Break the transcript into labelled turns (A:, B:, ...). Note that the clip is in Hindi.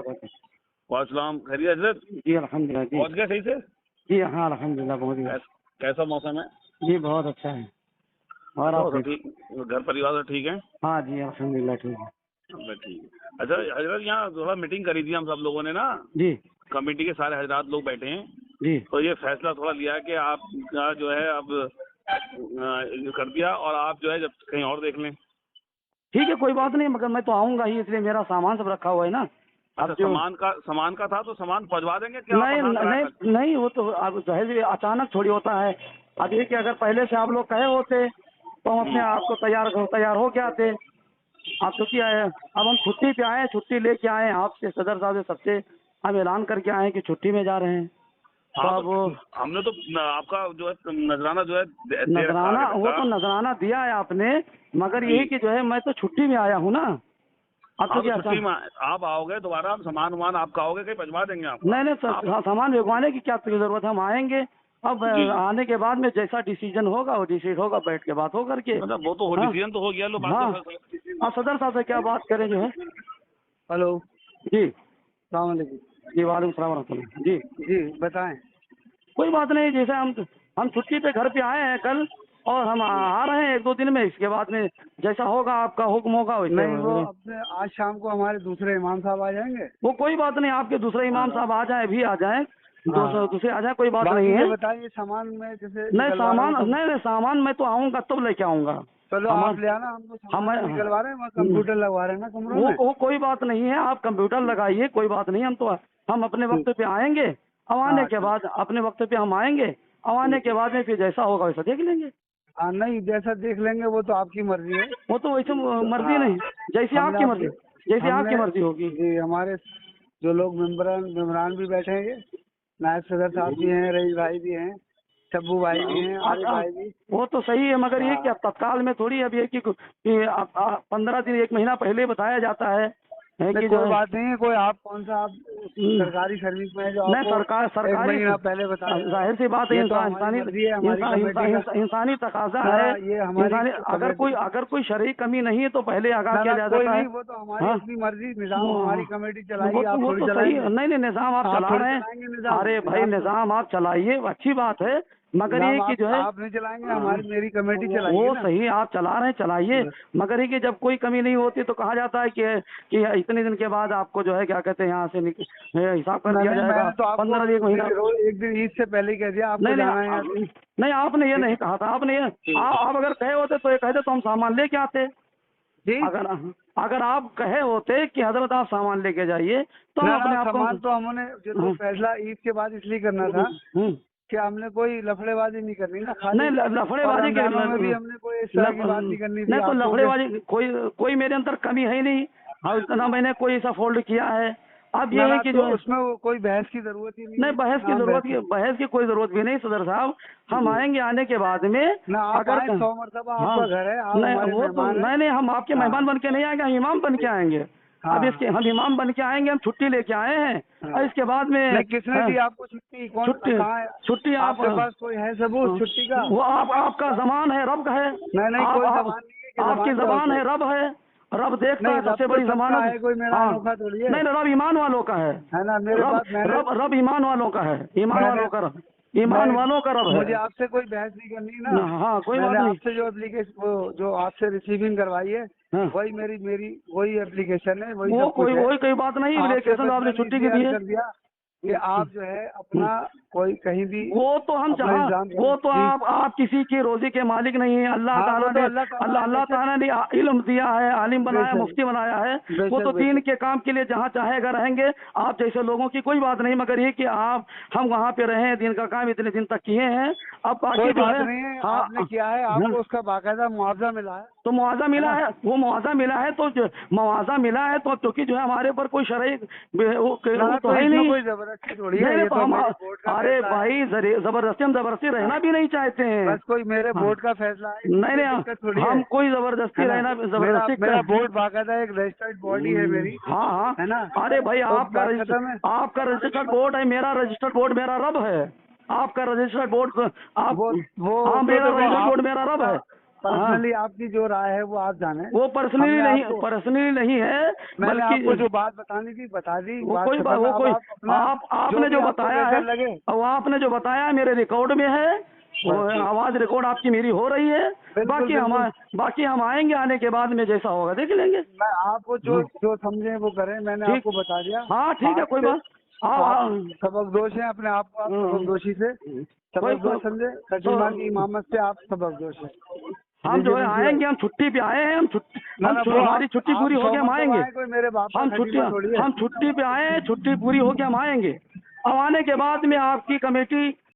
A: वालेकुम खैरियत हजरत?
B: जी अल्हम्दुलिल्लाह जी।
A: पहुंच गए सही से?
B: जी हाँ अल्हम्दुलिल्लाह पहुँच गया।
A: कैसा मौसम है?
B: जी बहुत अच्छा है। और आप?
A: तो ठीक, घर परिवार सब ठीक है?
B: हाँ जी अल्हम्दुलिल्लाह ठीक है।
A: ठीक है। अच्छा हजरत, यहाँ थोड़ा मीटिंग करी थी हम सब लोगों ने ना,
B: जी
A: कमेटी के सारे हजरात लोग बैठे हैं,
B: जी
A: तो ये फैसला थोड़ा लिया है कि आपका जो है अब कर दिया और आप जो है जब कहीं और देख लें।
B: ठीक है कोई बात नहीं, मगर मैं तो आऊँगा ही, इसलिए मेरा सामान सब रखा हुआ है ना।
A: अच्छा,
B: अब जो
A: सामान का था तो सामान पहुंचवा देंगे क्या?
B: नहीं नहीं नहीं, वो तो अब जाहिर अचानक थोड़ी होता है। अब ये कि अगर पहले से आप लोग कहे होते तो हम अपने आप को तैयार हो के आते। आप तो क्या है, अब हम छुट्टी पे आए हैं, छुट्टी लेके आए हैं, आपसे सदर साहब से सबसे हम ऐलान करके आए हैं कि छुट्टी में जा रहे हैं। तो
A: हाँ,
B: अब
A: तो हमने तो आपका जो है नजराना जो है दे रखा
B: नजराना,
A: है
B: वो तो नजराना दिया है आपने, मगर
A: जी।
B: यही कि जो है मैं तो छुट्टी में आया हूँ ना। अब तो
A: हाँ, तो
B: क्या
A: छुट्टी में आप आओगे दोबारा, हम सामान वामान आपका आओगे कहीं पहुंचवा देंगे आपका।
B: नहीं नहीं, सामान भिजवाने की क्या जरूरत है, हम आएंगे। अब
A: जी
B: आने के बाद में जैसा डिसीजन होगा वो डिसाइड होगा, बैठ के बात हो करके।
A: मतलब वो तो
B: हाँ
A: डिसीजन तो हो गया, लो बात
B: हाँ,
A: तो
B: आप सदर साहब से क्या बात करें जो है।
C: हेलो,
B: जी
C: सलाम वालेकुम।
B: जी वालेकुम सलाम रहमतुल्लाह। जी
C: जी बताएं।
B: कोई बात नहीं, जैसे हम छुट्टी पे घर पे आए हैं कल, और हम आ रहे हैं 1-2 दिन में। इसके बाद में जैसा होगा आपका हुक्म होगा वैसे।
C: नहीं, वो अपने आज शाम को हमारे दूसरे इमाम साहब आ जाएंगे।
B: वो कोई बात नहीं, आपके दूसरे इमाम साहब आ जाए, भी आ जाए,
C: हाँ।
B: दूसरे आ जाए, कोई बात
C: बाकी
B: नहीं
C: ये
B: है।
C: बताइए, सामान में जैसे
B: नहीं
C: निकलवा रहा
B: सामान,
C: हूँ
B: नहीं नहीं सामान मैं तो आऊँगा तब लेके आऊँगा।
C: चलो
B: हमार
C: आप ले आना, हम तो सामान
B: हमारे
C: निकलवा रहे हैं, वहाँ कंप्यूटर लगवा रहे हैं ना कमरों में।
B: वो कोई बात नहीं है, आप कंप्यूटर लगाइए, कोई बात नहीं। हम अपने वक्त पे आएंगे, अब आने
C: हाँ
B: के बाद अपने वक्त पे हम आएंगे, अब आने के बाद में फिर जैसा होगा वैसा देख लेंगे।
C: हाँ, नहीं जैसा देख लेंगे वो तो आपकी मर्जी है।
B: वो तो वैसे मर्जी
C: हाँ,
B: नहीं, जैसी
C: हमने
B: आपकी मर्जी, जैसी आपकी
C: हमने
B: मर्जी होगी।
C: जी, हमारे जो लोग मेम्बरान भी बैठे हैं, नायब सदर साहब भी हैं, रईस भाई भी हैं, शब्बू भाई भी हैं, आरिफ भाई भी।
B: वो तो सही है, मगर ये कि अब तत्काल में थोड़ी, अब ये कि 15 दिन 1 महीना पहले बताया जाता है कि जो
C: कोई
B: है।
C: बात नहीं है, कोई आप कौन सा आप सरकारी सर्विस में है जो
B: नहीं,
C: आपको 1 महीना पहले बताया?
B: जाहिर सी बात है,
C: ये तो हमारी मर्जी है, हमारी कमेटी का
B: इंसानी तकाजा
C: सारा,
B: है।
C: ये हमारी
B: अगर कोई शरई कमी नहीं है तो पहले आगाह किया
C: कोई
B: जाता है।
C: नहीं, वो तो हमारी
B: हाँ?
C: अपनी मर्जी, निजाम हमारी कमेटी चलाएगी,
B: वो
C: आप थोड़ी
B: तो सही है।
C: चलाएंगे।
B: नहीं नहीं, निजाम आप चला
C: थोड़ी
B: रहे
C: चलाएंगे
B: हैं।
C: निजाम।
B: अरे भाई निजाम आप चलाइए, अच्छी बात है, मगर ये कि जो है
C: आप नहीं चलाएंगे, हमारी मेरी कमेटी चलाएगी
B: वो
C: ना।
B: सही है, आप चला रहे हैं चलाइए, मगर ये कि जब कोई कमी नहीं होती तो कहा जाता है कि इतने दिन के बाद आपको जो है क्या कहते हैं यहाँ से हिसाब कर दिया जाएगा।
C: मैंने तो आपको
B: 15 1 महीना।
C: एक दिन ईद से पहले ही कह दिया आपको
B: नहीं
C: जाना है।
B: नहीं नहीं, आपने ये नहीं कहा था, आपने ये आप अगर कहे होते तो ये कहते तो हम सामान लेके आते।
C: जी,
B: अगर आप कहे होते कि हजरत आप सामान लेके जाइए तो हम अपने आप को
C: सामान तो हमने जो फैसला ईद के बाद इसलिए करना था कि हमने कोई लफड़ेबाजी नहीं करनी ना, खाली
B: नहीं लफड़ेबाजी के
C: में भी हमने कोई इस तरह की बात नहीं करनी थी।
B: नहीं तो लफड़ेबाजी कोई मेरे अंदर कमी है ही नहीं, ना मैंने कोई ऐसा फोल्ड किया है। अब ये है कि जो
C: उसमें कोई बहस की जरूरत ही नहीं।
B: बहस की कोई जरूरत भी नहीं सदर साहब, हम आएंगे आने के बाद में।
C: अगर 100 मरतबा आपका घर है, आप हमारे मेहमान हैं।
B: नहीं हम आपके मेहमान बन के नहीं आएंगे, हम इमाम बन के आएंगे। अब इसके हम इमाम बन के आएंगे, हम छुट्टी लेके आए हैं, और इसके बाद में
C: किसने दी आपको छुट्टी?
B: छुट्टी
C: आपके पास कोई है सबूत छुट्टी का?
B: वो आपका जबान है, रब का है।
C: नहीं, कोई जबान नहीं है,
B: आपकी जबान है, रब है, रब देखता है, सबसे बड़ी जमानत है।
C: कोई मेरा अनोखा थोड़ी है।
B: नहीं रब ईमान वालों का है
C: ना, मेरे पास
B: रब ईमान वालों का है, ईमान वालों का रब, ईमान वालों का रब है।
C: मुझे आपसे कोई बहस नहीं करनी ना।
B: हाँ कोई बात नहीं।
C: आपसे जो एप्लीकेशन जो आपसे रिसीविंग करवाई है वही मेरी वही एप्लीकेशन है, वही
B: कोई बात नहीं, एप्लीकेशन आपने छुट्टी की दी है
C: कि आप जो है अपना कोई कहीं भी
B: वो तो हम वो तो आप किसी की रोजी के मालिक नहीं है। अल्लाह ताला ने इल्म दिया है, आलिम बनाया, मुफ्ती बनाया है, वो तो दीन के काम के लिए जहाँ चाहेगा रहेंगे। आप जैसे लोगों की कोई बात नहीं, मगर ये कि हम वहाँ पे रहे, दिन का काम इतने दिन तक किए हैं। अब बाकी जो है
C: आपने किया है, आपको उसका बाकायदा मुआवजा मिला है।
B: तो मुआवजा मिला है, वो मुआवजा मिला है, तो मुआवजा मिला है तो क्योंकि जो है हमारे ऊपर कोई शरई तो है नहीं,
C: कोई जबरदस्ती थोड़ी है।
B: तो हम अरे भाई जबरदस्ती, हम जबरदस्ती रहना भी नहीं चाहते हैं।
C: बस कोई मेरे बोर्ड का फैसला है।
B: नहीं हम कोई जबरदस्ती रहना, जबरदस्ती
C: मेरा बोर्ड बाकायदा एक रजिस्टर्ड बॉडी है मेरी।
B: हाँ
C: है ना।
B: अरे भाई आपका रजिस्टर्ड बोर्ड है, मेरा रजिस्टर्ड बोर्ड मेरा रब है। आपका रजिस्टर्ड बोर्ड मेरा रजिस्टर्ड बोर्ड मेरा रब है।
C: पर्सनली आपकी जो राय है वो आप जाने।
B: वो पर्सनली नहीं है,
C: मैंने
B: बल्कि
C: आपको जो बात बतानी थी बता दी।
B: आपने जो बताया है, और आपने जो बताया मेरे रिकॉर्ड में है, वो आवाज रिकॉर्ड आपकी मेरी हो रही है। बाकी हम आएंगे, आने के बाद में जैसा होगा देख लेंगे।
C: मैं आपको जो समझे वो करें, मैंने आपको बता दिया।
B: हाँ ठीक है, कोई बात।
C: सबक दोष है अपने आप को, आप सबक दोषी से सबक दोष समझे, खटीमा की इमामत से आप सबक दोष है।
B: हम जो है आएंगे, हम छुट्टी पे आए हैं, हमारी छुट्टी पूरी हो गया हम आएंगे।
C: मेरे बाप
B: हम छुट्टी पे आए हैं, छुट्टी पूरी हो गया हम आएंगे। अब आने के बाद में आपकी कमेटी